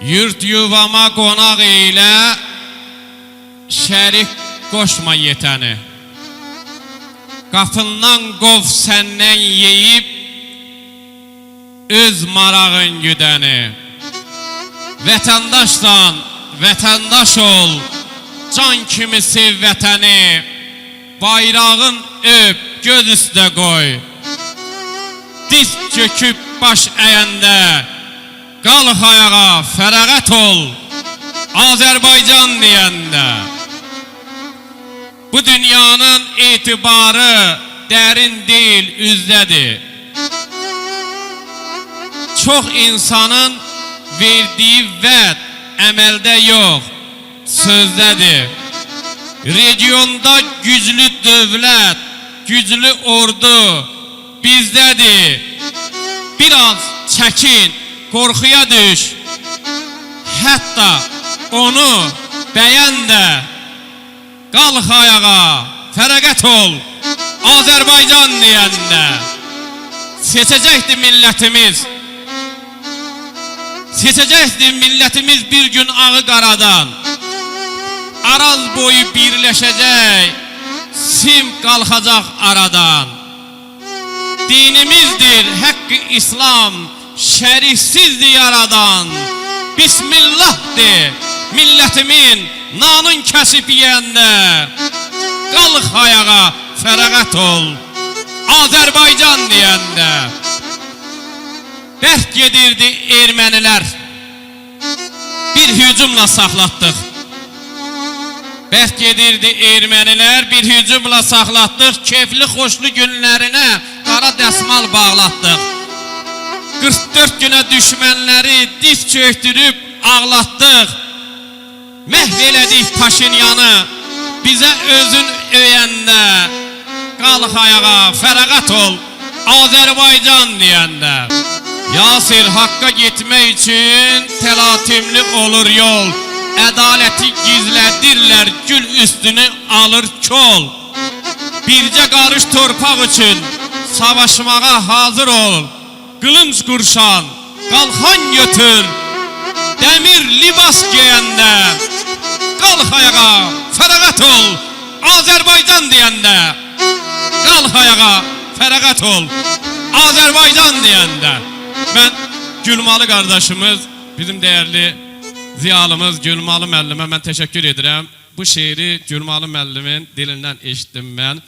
Yurt yuvama qonaq eylə, şərik qoşma yetəni. Qapından qov səndən yeyib, öz marağın güdəni. Vətəndaşdan vətəndaş ol, can kimi sev vətəni. Bayrağın öp, göz üstə qoy. Diz çöküb baş əyəndə, qalx ayağa, fərağət ol, Azərbaycan deyəndə. Bu dünyanın etibarı dərin deyil, üzdədir. Çox insanın verdiyi vəd əməldə yox, sözdədir. Regionda güclü dövlət, güclü ordu bizdədir. Biraz çəkin, qorxuya düş. Hətta onu bəyən də, qalx ayağa, fərağət ol, Azərbaycan deyəndə. Seçəcəkdir millətimiz bir gün ağı qaradan. Araz boyu birləşəcək, sim qalxacaq aradan. Dinimizdir həqqi İslam, şəriksizdir yaradan. Bismillah de, millətimin nanın kəsib yeyəndə. Qalx ayağa, fərağət ol, Azərbaycan deyəndə. Bərk gedirdi ermənilər, bir hücumla saxlatdıq. Bərk gedirdi ermənilər, bir hücumla saxlatdıq. Keyfli, xoşlu günlərinə qara dəsmal bağlatdıq. 44 günə düşmənləri diz çöktürüb ağlatdıq. Məhv elədik Paşinyanı, bizə özün öyəndə. Qalx ayağa, fərağət ol, Azərbaycan deyəndə. Yasir haqqa getmək üçün təlatimli olur yol. Ədaləti gizlədirlər, gül üstünü alır kol. Bircə qarış torpaq üçün savaşmağa hazır ol. Qılınc qurşan, qalxan götür, dəmir libas geyəndə. Qalx ayağa, fərağət ol, Azərbaycan deyəndə. Qalx ayağa, fərağət ol, Azərbaycan deyəndə. Mən Gülmalı qardaşımız, bizim dəyərli ziyalımız Gülmalı müəllimə mən təşəkkür edirəm. Bu şeiri Gülmalı müəllimin dilindən eşitdim mən.